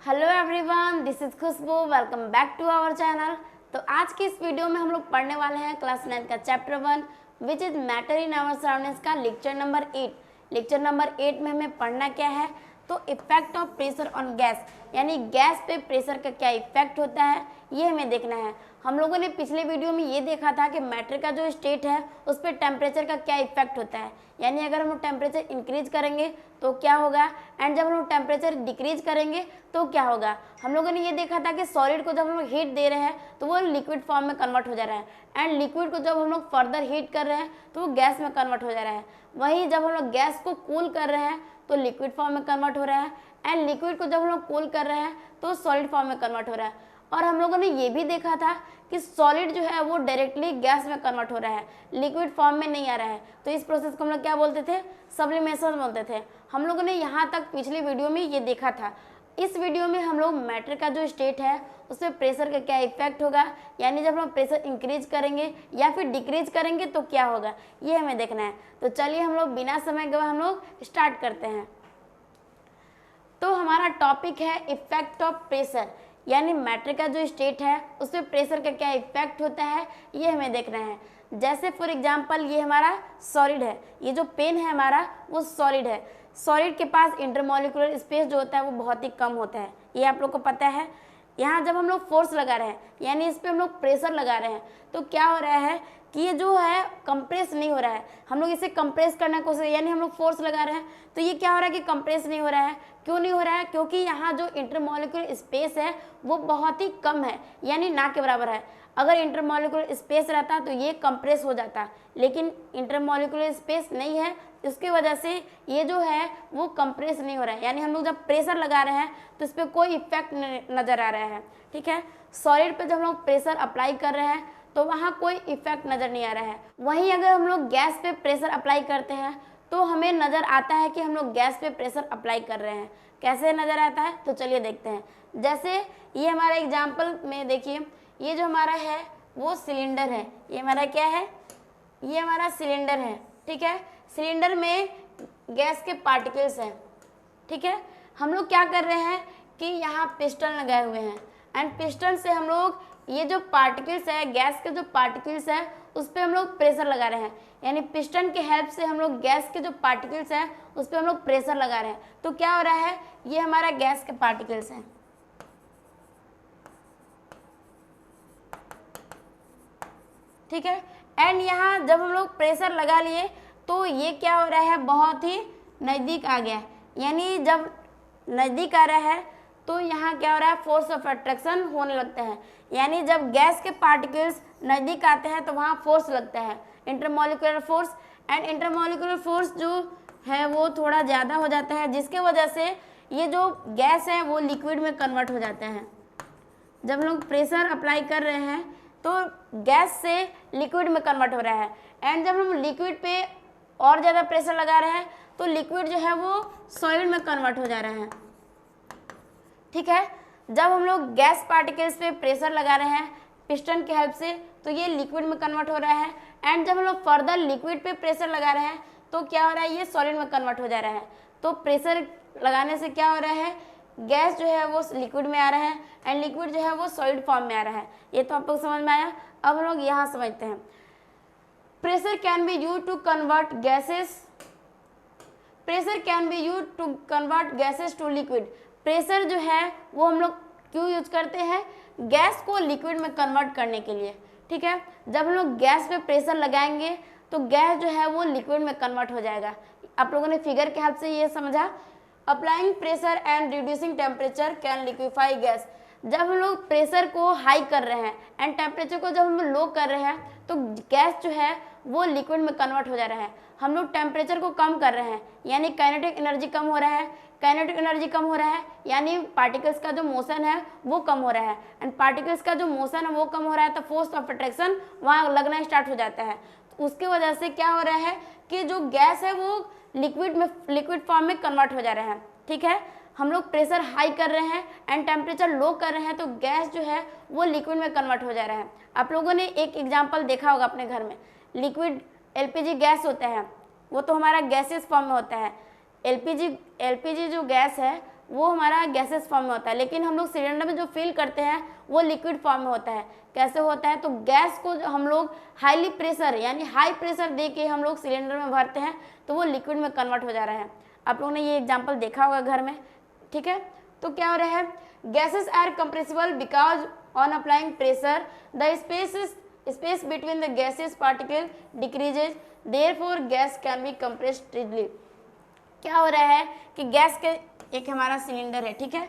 Hello everyone, this is Khushbu. Welcome back to our channel. तो आज की इस वीडियो में हम लोग पढ़ने वाले हैं क्लास 9 का chapter 1 which is matter in our surroundings का लेक्चर नंबर 8। लेक्चर नंबर 8 में हमें पढ़ना क्या है, तो effect of pressure on gas, यानी गैस पे प्रेशर का क्या इफेक्ट होता है ये हमें देखना है। हम लोगों ने पिछले वीडियो में ये देखा था कि मैटर का जो स्टेट है उस पर टेम्परेचर का क्या इफेक्ट होता है, यानी अगर हम लोग टेम्परेचर इंक्रीज करेंगे तो क्या होगा एंड जब हम लोग टेम्परेचर डिक्रीज करेंगे तो क्या होगा। हम लोगों ने ये देखा था कि सॉलिड को जब हम लोग हीट दे रहे हैं तो वो लिक्विड फॉर्म में कन्वर्ट हो जा रहा है एंड लिक्विड को जब हम लोग फर्दर हीट कर रहे हैं तो वो गैस में कन्वर्ट हो जा रहा है। वहीं जब हम लोग गैस को कूल कर रहे हैं तो लिक्विड फॉर्म में कन्वर्ट हो रहा है एंड लिक्विड को जब हम लोग कूल कर रहे हैं तो सॉलिड फॉर्म में कन्वर्ट हो रहा है। और हम लोगों ने ये भी देखा था कि सॉलिड जो है वो डायरेक्टली गैस में कन्वर्ट हो रहा है, लिक्विड फॉर्म में नहीं आ रहा है। तो इस प्रोसेस को हम लोग क्या बोलते थे, सब्लिमेशन बोलते थे। हम लोगों ने यहाँ तक पिछली वीडियो में ये देखा था। इस वीडियो में हम लोग मैटर का जो स्टेट है उसमें प्रेशर का क्या इफेक्ट होगा, यानी जब हम प्रेशर इंक्रीज करेंगे या फिर डिक्रीज करेंगे तो क्या होगा, ये हमें देखना है। तो चलिए हम लोग बिना समय गवाए हम लोग स्टार्ट करते हैं। तो हमारा टॉपिक है इफेक्ट ऑफ प्रेशर, यानी मैटर का जो स्टेट है उसमें प्रेशर का क्या इफेक्ट होता है ये हमें देखना है। जैसे फॉर एग्जांपल ये हमारा सॉलिड है, ये जो पेन है हमारा वो सॉलिड है। सॉलिड के पास इंटरमॉलिक्यूलर स्पेस जो होता है वो बहुत ही कम होता है, ये आप लोग को पता है। यहाँ जब हम लोग फोर्स लगा रहे हैं यानी इस पर हम लोग प्रेशर लगा रहे हैं तो क्या हो रहा है कि ये जो है कंप्रेस नहीं हो रहा है। हम लोग इसे कंप्रेस करने की कोशिश, यानी हम लोग फोर्स लगा रहे हैं तो ये क्या हो रहा है कि कंप्रेस नहीं हो रहा है। क्यों नहीं हो रहा है, क्योंकि यहाँ जो इंटरमॉलिक्यूलर स्पेस है वो बहुत ही कम है, यानी ना के बराबर है। अगर इंटरमॉलिक्यूलर स्पेस रहता तो ये कंप्रेस हो जाता, लेकिन इंटरमॉलिक्यूलर स्पेस नहीं है, इसकी वजह से ये जो है वो कंप्रेस नहीं हो रहा है। यानी हम लोग जब प्रेशर लगा रहे हैं तो इस पर कोई इफेक्ट नज़र आ रहा है। ठीक है, सॉलिड पे जब हम लोग प्रेशर अप्लाई कर रहे हैं तो वहाँ कोई इफेक्ट नज़र नहीं आ रहा है। वहीं अगर हम लोग गैस पे प्रेशर अप्लाई करते हैं तो हमें नज़र आता है कि हम लोग गैस पे प्रेशर अप्लाई कर रहे हैं। कैसे नज़र आता है तो चलिए देखते हैं। जैसे ये हमारा एग्जाम्पल में देखिए, ये जो हमारा है वो सिलेंडर है। ये हमारा क्या है, ये हमारा सिलेंडर है। ठीक है, सिलेंडर में गैस के पार्टिकल्स हैं। ठीक है, हम लोग क्या कर रहे हैं कि यहाँ पिस्टन लगाए हुए हैं एंड पिस्टन से हम लोग ये जो पार्टिकल्स है, गैस के जो पार्टिकल्स है उस पर हम लोग प्रेशर लगा रहे हैं। यानी पिस्टन के हेल्प से हम लोग गैस के जो पार्टिकल्स हैं उस पर हम लोग प्रेशर लगा रहे हैं। तो क्या हो रहा है, ये हमारा गैस के पार्टिकल्स हैं। ठीक है, एंड यहाँ जब हम लोग प्रेशर लगा लिए तो ये क्या हो रहा है, बहुत ही नज़दीक आ गया। यानी जब नज़दीक आ रहा है तो यहाँ क्या हो रहा है, फोर्स ऑफ अट्रैक्शन होने लगता है। यानी जब गैस के पार्टिकल्स नज़दीक आते हैं तो वहाँ फोर्स लगता है, intermolecular force. And intermolecular force जो है वो थोड़ा ज़्यादा हो जाता है, जिसके वजह से ये जो गैस है वो लिक्विड में कन्वर्ट हो जाता है। जब हम लोग प्रेशर अप्लाई कर रहे हैं तो गैस से लिक्विड में कन्वर्ट हो रहा है एंड जब हम लिक्विड पे और ज़्यादा प्रेशर लगा रहे हैं तो लिक्विड जो है वो सॉलिड में कन्वर्ट हो जा रहा है। ठीक है, जब हम लोग गैस पार्टिकल्स पे प्रेशर लगा रहे हैं पिस्टन की हेल्प से तो ये लिक्विड में कन्वर्ट हो रहा है एंड जब हम लोग फर्दर लिक्विड पे प्रेशर लगा रहे हैं तो क्या हो रहा है, ये सॉलिड में कन्वर्ट हो जा रहा है। तो प्रेशर लगाने से क्या हो रहा है, गैस जो है वो लिक्विड में आ रहा है एंड लिक्विड जो है वो सॉलिड फॉर्म में आ रहा है। ये तो आप लोग समझ में आया। अब हम लोग यहाँ समझते हैं, pressure can be use to convert gases, pressure can be use to convert gases to liquid. Pressure जो है वो हम लोग क्यों यूज करते हैं, गैस को लिक्विड में कन्वर्ट करने के लिए। ठीक है, जब हम लोग गैस पे प्रेशर लगाएंगे तो गैस जो है वो लिक्विड में कन्वर्ट हो जाएगा। आप लोगों ने फिगर के हेल्प से ये समझा, applying pressure and reducing temperature can liquefy gas. जब हम लोग प्रेशर को हाई कर रहे हैं एंड टेम्परेचर को जब हम लो कर रहे हैं तो गैस जो है वो लिक्विड में कन्वर्ट हो जा रहा है। हम लोग टेम्परेचर को कम कर रहे हैं यानी काइनेटिक एनर्जी कम हो रहा है, काइनेटिक एनर्जी कम हो रहा है यानी पार्टिकल्स का जो मोशन है वो कम हो रहा है एंड पार्टिकल्स का जो मोशन है वो कम हो रहा है तो फोर्स ऑफ अट्रैक्शन वहाँ लगना स्टार्ट हो जाता है। तो उसकी वजह से क्या हो रहा है कि जो गैस है वो लिक्विड फॉर्म में कन्वर्ट हो जा रहा है। ठीक है, हम लोग प्रेशर हाई कर रहे हैं एंड टेम्परेचर लो कर रहे हैं तो गैस जो है वो लिक्विड में कन्वर्ट हो जा रहा है। आप लोगों ने एक एग्जांपल देखा होगा अपने घर में, लिक्विड एलपीजी गैस होता है वो तो हमारा गैसेस फॉर्म में होता है। एलपीजी जो गैस है वो हमारा गैसेस फॉर्म में होता है, लेकिन हम लोग सिलेंडर में जो फिल करते हैं वो लिक्विड फॉर्म में होता है। कैसे होता है, तो गैस को हम लोग हाईली प्रेशर यानी हाई प्रेशर दे के हम लोग सिलेंडर में भरते हैं तो वो लिक्विड में कन्वर्ट हो जा रहा है। आप लोगों ने ये एग्जाम्पल देखा होगा घर में, ठीक है। तो क्या हो रहा है, gases are compressible because on applying pressure the space between the gases particle decreases, therefore gas can be compressed easily. क्या हो रहा है कि गैस के एक हमारा सिलेंडर है, ठीक है,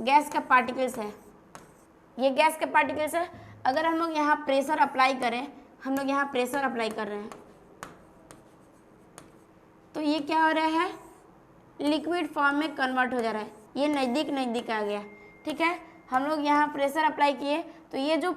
गैस का पार्टिकल्स है, ये गैस के पार्टिकल्स है। अगर हम लोग यहाँ प्रेशर अप्लाई करें, हम लोग यहाँ प्रेशर अप्लाई कर रहे हैं तो ये क्या हो रहा है, लिक्विड फॉर्म में कन्वर्ट हो जा रहा है। ये नज़दीक नज़दीक आ गया, ठीक है। हम लोग यहाँ प्रेशर अप्लाई किए तो ये जो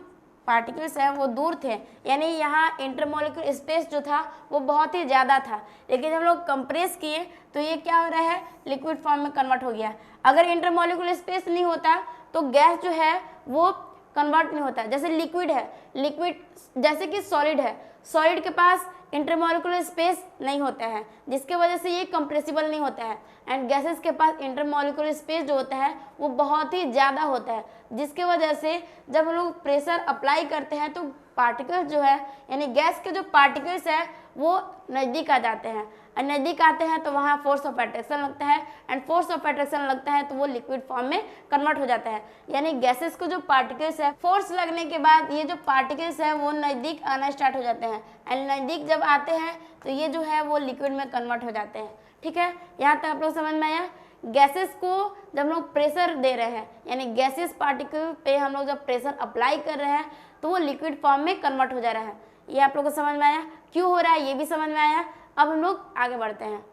पार्टिकल्स है वो दूर थे, यानी यहाँ इंटरमोलिक्यूलर स्पेस जो था वो बहुत ही ज़्यादा था, लेकिन जब लोग कंप्रेस किए तो ये क्या हो रहा है, लिक्विड फॉर्म में कन्वर्ट हो गया। अगर इंटरमोलिक्यूलर स्पेस नहीं होता तो गैस जो है वो कन्वर्ट नहीं होता। जैसे लिक्विड है, लिक्विड जैसे कि सॉलिड है, सॉलिड के पास इंटरमोलिक्यूलर स्पेस नहीं होता है जिसके वजह से ये कंप्रेसिबल नहीं होता है, एंड गैसेस के पास इंटरमोलिक्यूलर स्पेस जो होता है वो बहुत ही ज़्यादा होता है, जिसके वजह से जब हम लोग प्रेशर अप्लाई करते हैं तो पार्टिकल्स जो है यानी गैस के जो पार्टिकल्स है वो नज़दीक आ जाते हैं, और नज़दीक आते हैं तो वहाँ फोर्स ऑफ अट्रैक्शन लगता है, एंड फोर्स ऑफ अट्रैक्शन लगता है तो वो लिक्विड फॉर्म में कन्वर्ट हो जाता है। यानी गैसेस को जो पार्टिकल्स है, फोर्स लगने के बाद ये जो पार्टिकल्स है वो नज़दीक आना स्टार्ट हो जाते हैं, एंड नज़दीक जब आते हैं तो ये जो है वो लिक्विड में कन्वर्ट हो जाते हैं, ठीक है। यहाँ तक आप लोग समझ में आया। गैसेस को जब हम लोग प्रेशर दे रहे हैं यानी गैसेस पार्टिकल पे हम लोग जब प्रेशर अप्लाई कर रहे हैं तो वो लिक्विड फॉर्म में कन्वर्ट हो जा रहा है। ये आप लोग को समझ में आया, क्यों हो रहा है ये भी समझ में आया। अब हम लोग आगे बढ़ते हैं।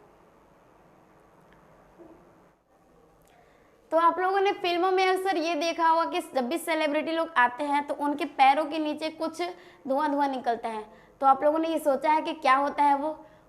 तो आप लोगों ने फिल्मों में अक्सर ये देखा होगा कि जब भी सेलिब्रिटी लोग आते हैं तो उनके पैरों के नीचे कुछ धुआं धुआं निकलता है। तो आप लोगों ने ये सोचा है कि क्या होता है,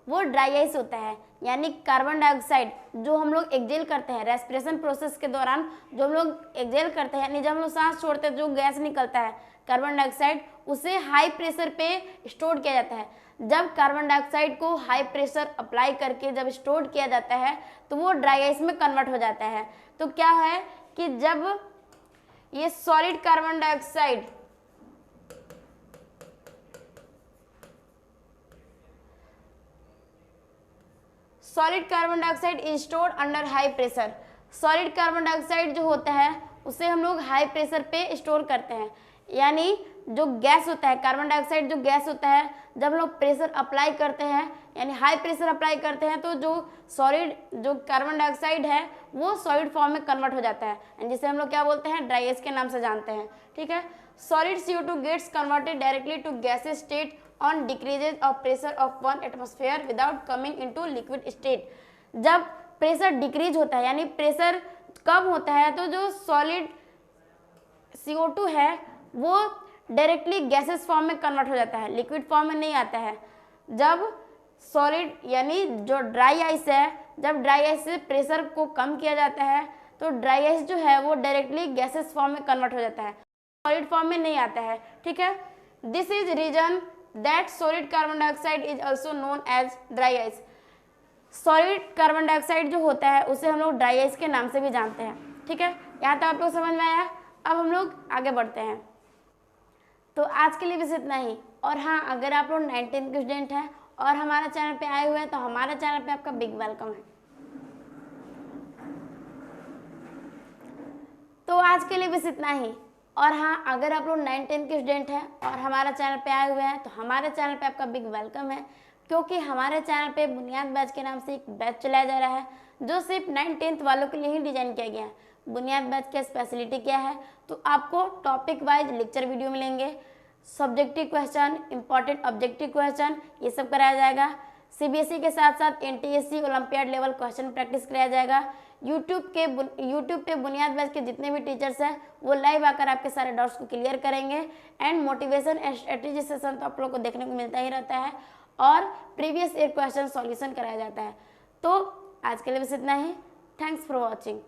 वो ड्राई आइस होता है, यानी कार्बन डाइऑक्साइड जो हम लोग एक्सहेल करते हैं रेस्पिरेशन प्रोसेस के दौरान, जो हम लोग एक्सहेल करते हैं यानी जब हम लोग सांस छोड़ते हैं जो गैस निकलता है कार्बन डाइऑक्साइड, उसे हाई प्रेशर पे स्टोर किया जाता है। जब कार्बन डाइऑक्साइड को हाई प्रेशर अप्लाई करके जब स्टोर किया जाता है तो वो ड्राई आइस में कन्वर्ट हो जाता है। तो क्या है कि जब ये solid carbon dioxide is stored under high pressure. Solid carbon dioxide जो होता है उसे हम लोग हाई प्रेशर पे स्टोर करते हैं, यानी जो गैस होता है कार्बन डाइऑक्साइड जो गैस होता है जब हम लोग प्रेशर अप्लाई करते हैं यानी हाई प्रेशर अप्लाई करते हैं तो जो सॉलिड जो कार्बन डाइऑक्साइड है वो सॉलिड फॉर्म में कन्वर्ट हो जाता है, जिसे हम लोग क्या बोलते हैं, ड्राई आइस के नाम से जानते हैं, ठीक है। Solid CO2 gets converted directly to gases state on decreases of pressure of 1 atmosphere without coming into liquid state. जब प्रेशर डिक्रीज होता है यानी प्रेशर कम होता है तो जो सॉलिड CO2 है वो डायरेक्टली गैसेस फॉर्म में कन्वर्ट हो जाता है, लिक्विड फॉर्म में नहीं आता है। जब सॉलिड यानी जो ड्राई आइस है, जब ड्राई आइस से प्रेशर को कम किया जाता है तो ड्राई आइस जो है वो डायरेक्टली गैसेस फॉर्म में कन्वर्ट हो जाता है, सॉलिड फॉर्म में नहीं आता है, ठीक है। This is reason that solid carbon dioxide is also known as dry ice. Solid carbon dioxide जो होता है उसे हम लोग ड्राई आइस के नाम से भी जानते हैं, ठीक है। यहाँ तक आप लोग समझ में आया। अब हम लोग आगे बढ़ते हैं। तो आज के लिए बस इतना ही। और हाँ, अगर आप लोग 19th के स्टूडेंट हैं और हमारे चैनल पे आए हुए हैं तो हमारे चैनल पे आपका बिग वेलकम है। तो आज के लिए बस इतना ही। और हाँ, अगर आप लोग 9-10 के स्टूडेंट हैं और हमारे चैनल पे आए हुए हैं तो हमारे चैनल पे आपका बिग वेलकम है, क्योंकि हमारे चैनल पे बुनियाद बैच के नाम से एक बैच चलाया जा रहा है जो सिर्फ 9-10 वालों के लिए ही डिजाइन किया गया है। बुनियाद बैच की स्पेशलिटी क्या है, तो आपको टॉपिक वाइज लेक्चर वीडियो मिलेंगे, subjective question, important objective question, ये सब कराया जाएगा। CBSE के साथ साथ NTSC olympiad level question practice कराया जाएगा। यूट्यूब पे बुनियाद बैच के जितने भी टीचर्स हैं वो लाइव आकर आपके सारे डाउट्स को क्लियर करेंगे। And motivation and strategy session तो आप लोग को देखने को मिलता ही रहता है, और प्रीवियस ईयर क्वेश्चन सॉल्यूशन कराया जाता है। तो आज के लिए बस इतना ही। Thanks for watching.